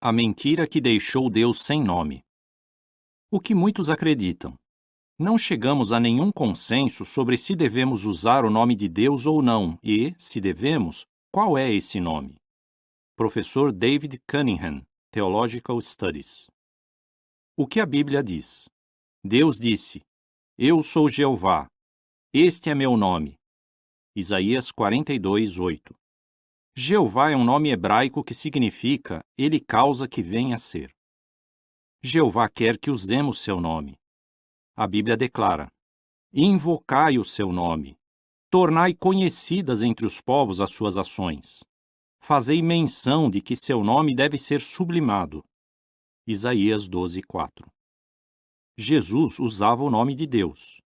A mentira que deixou Deus sem nome. O que muitos acreditam. Não chegamos a nenhum consenso sobre se devemos usar o nome de Deus ou não e, se devemos, qual é esse nome. Professor David Cunningham, Theological Studies. O que a Bíblia diz? Deus disse: Eu sou Jeová. Este é meu nome. Isaías 42:8. Jeová é um nome hebraico que significa Ele causa que venha a ser. Jeová quer que usemos seu nome. A Bíblia declara: Invocai o seu nome. Tornai conhecidas entre os povos as suas ações. Fazei menção de que seu nome deve ser sublimado. Isaías 12:4. Jesus usava o nome de Deus.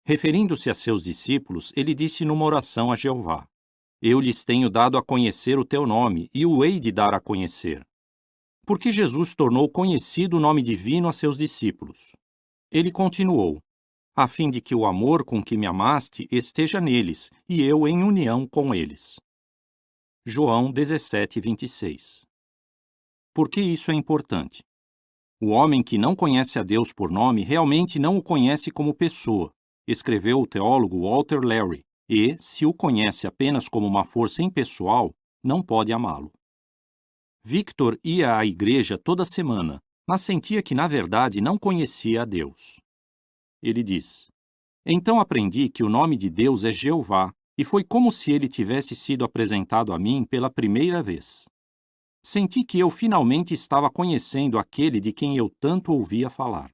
Referindo-se a seus discípulos, ele disse numa oração a Jeová: Eu lhes tenho dado a conhecer o teu nome, e o hei de dar a conhecer. Porque Jesus tornou conhecido o nome divino a seus discípulos. Ele continuou: a fim de que o amor com que me amaste esteja neles, e eu em união com eles. João 17:26. Por que isso é importante? O homem que não conhece a Deus por nome realmente não o conhece como pessoa, escreveu o teólogo Walter Larry, e, se o conhece apenas como uma força impessoal, não pode amá-lo. Victor ia à igreja toda semana, mas sentia que na verdade não conhecia a Deus. Ele diz: Então aprendi que o nome de Deus é Jeová, e foi como se ele tivesse sido apresentado a mim pela primeira vez. Senti que eu finalmente estava conhecendo aquele de quem eu tanto ouvia falar.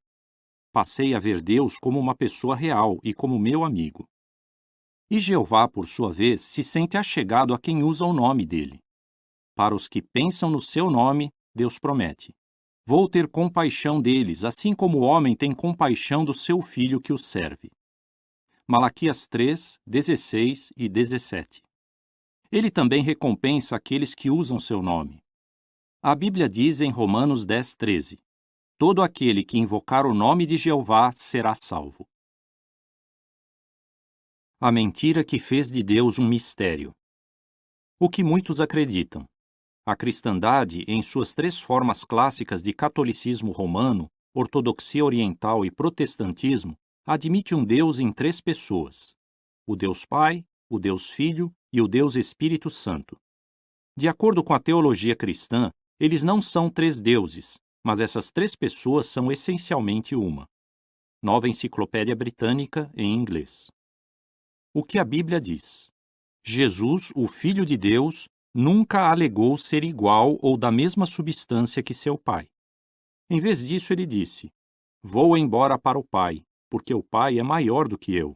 Passei a ver Deus como uma pessoa real e como meu amigo. E Jeová, por sua vez, se sente achegado a quem usa o nome dele. Para os que pensam no seu nome, Deus promete: Vou ter compaixão deles, assim como o homem tem compaixão do seu filho que o serve. Malaquias 3, 16 e 17. Ele também recompensa aqueles que usam seu nome. A Bíblia diz em Romanos 10, 13: Todo aquele que invocar o nome de Jeová será salvo. A mentira que fez de Deus um mistério. O que muitos acreditam. A cristandade, em suas três formas clássicas de catolicismo romano, ortodoxia oriental e protestantismo, admite um Deus em três pessoas: o Deus Pai, o Deus Filho e o Deus Espírito Santo. De acordo com a teologia cristã, eles não são três deuses, mas essas três pessoas são essencialmente uma. Nova Enciclopédia Britânica, em inglês. O que a Bíblia diz? Jesus, o Filho de Deus, nunca alegou ser igual ou da mesma substância que seu Pai. Em vez disso, ele disse: Vou embora para o Pai, porque o Pai é maior do que eu.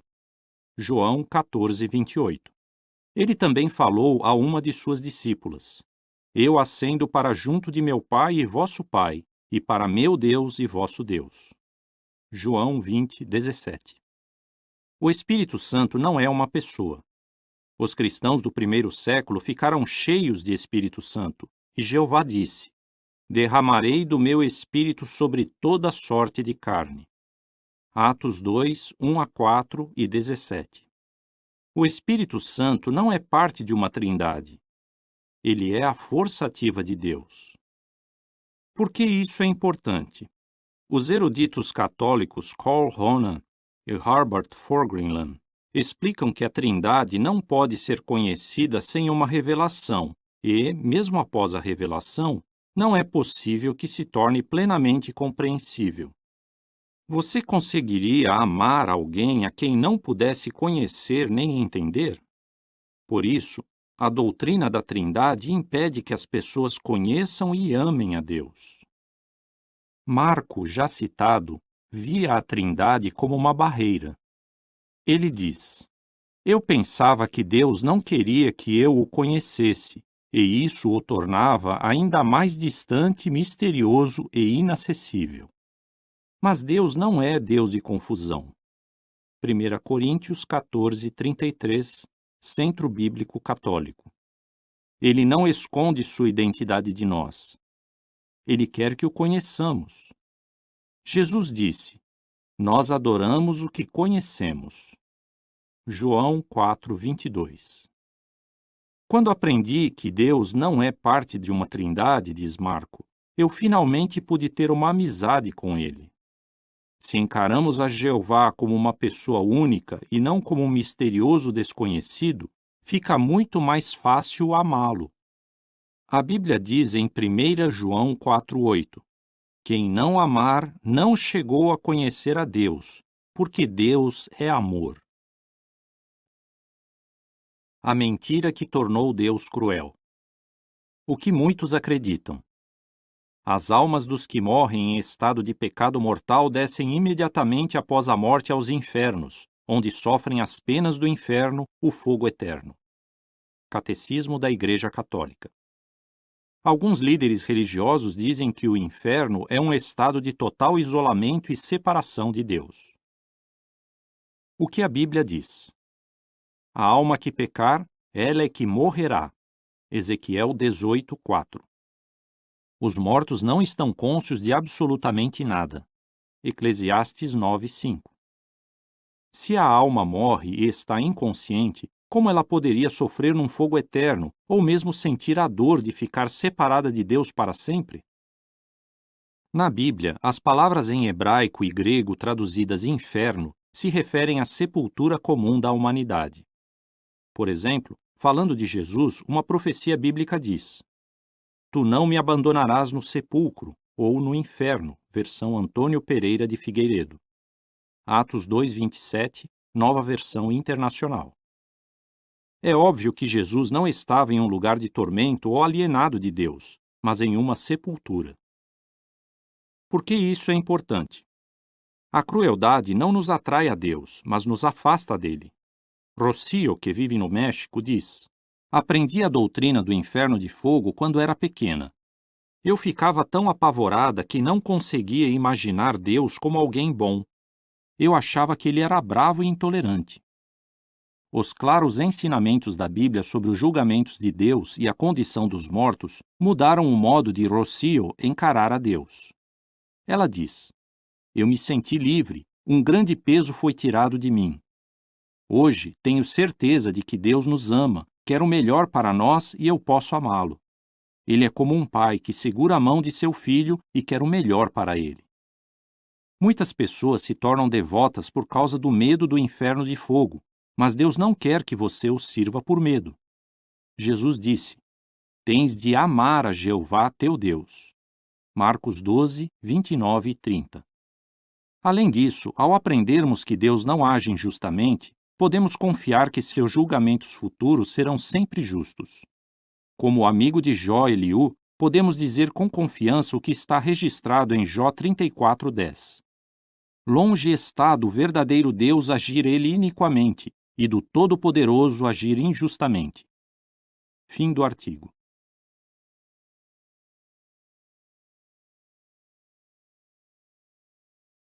João 14:28. Ele também falou a uma de suas discípulas: Eu ascendo para junto de meu Pai e vosso Pai, e para meu Deus e vosso Deus. João 20:17. O Espírito Santo não é uma pessoa. Os cristãos do primeiro século ficaram cheios de Espírito Santo, e Jeová disse: Derramarei do meu Espírito sobre toda sorte de carne. Atos 2, 1-4 e 17. O Espírito Santo não é parte de uma trindade. Ele é a força ativa de Deus. Por que isso é importante? Os eruditos católicos Carl Honan e Herbert Forgrimland explicam que a Trindade não pode ser conhecida sem uma revelação e, mesmo após a revelação, não é possível que se torne plenamente compreensível. Você conseguiria amar alguém a quem não pudesse conhecer nem entender? Por isso, a doutrina da Trindade impede que as pessoas conheçam e amem a Deus. Marco, já citado, via a Trindade como uma barreira. Ele diz: Eu pensava que Deus não queria que eu o conhecesse, e isso o tornava ainda mais distante, misterioso e inacessível. Mas Deus não é Deus de confusão. 1 Coríntios 14:33, Centro Bíblico Católico. Ele não esconde sua identidade de nós. Ele quer que o conheçamos. Jesus disse: Nós adoramos o que conhecemos. João 4:22. Quando aprendi que Deus não é parte de uma trindade, diz Marco, eu finalmente pude ter uma amizade com ele. Se encaramos a Jeová como uma pessoa única e não como um misterioso desconhecido, fica muito mais fácil amá-lo. A Bíblia diz em 1 João 4,8: quem não amar não chegou a conhecer a Deus, porque Deus é amor. A mentira que tornou Deus cruel. O que muitos acreditam. As almas dos que morrem em estado de pecado mortal descem imediatamente após a morte aos infernos, onde sofrem as penas do inferno, o fogo eterno. Catecismo da Igreja Católica. Alguns líderes religiosos dizem que o inferno é um estado de total isolamento e separação de Deus. O que a Bíblia diz? A alma que pecar, ela é que morrerá. Ezequiel 18:4. Os mortos não estão cônscios de absolutamente nada. Eclesiastes 9:5. Se a alma morre e está inconsciente, como ela poderia sofrer num fogo eterno, ou mesmo sentir a dor de ficar separada de Deus para sempre? Na Bíblia, as palavras em hebraico e grego traduzidas inferno se referem à sepultura comum da humanidade. Por exemplo, falando de Jesus, uma profecia bíblica diz: Tu não me abandonarás no sepulcro, ou no inferno, versão Antônio Pereira de Figueiredo. Atos 2:27, nova versão internacional. É óbvio que Jesus não estava em um lugar de tormento ou alienado de Deus, mas em uma sepultura. Por que isso é importante? A crueldade não nos atrai a Deus, mas nos afasta dele. Rocio, que vive no México, diz: aprendi a doutrina do inferno de fogo quando era pequena. Eu ficava tão apavorada que não conseguia imaginar Deus como alguém bom. Eu achava que ele era bravo e intolerante. Os claros ensinamentos da Bíblia sobre os julgamentos de Deus e a condição dos mortos mudaram o modo de Rocio encarar a Deus. Ela diz: eu me senti livre, um grande peso foi tirado de mim. Hoje tenho certeza de que Deus nos ama, quer o melhor para nós e eu posso amá-lo. Ele é como um pai que segura a mão de seu filho e quer o melhor para ele. Muitas pessoas se tornam devotas por causa do medo do inferno de fogo, mas Deus não quer que você o sirva por medo. Jesus disse: tens de amar a Jeová teu Deus. Marcos 12, 29 e 30. Além disso, ao aprendermos que Deus não age injustamente, podemos confiar que seus julgamentos futuros serão sempre justos. Como o amigo de Jó, Eliú, podemos dizer com confiança o que está registrado em Jó 34:10. Longe está do verdadeiro Deus agir ele iniquamente, e do Todo-Poderoso agir injustamente. Fim do artigo.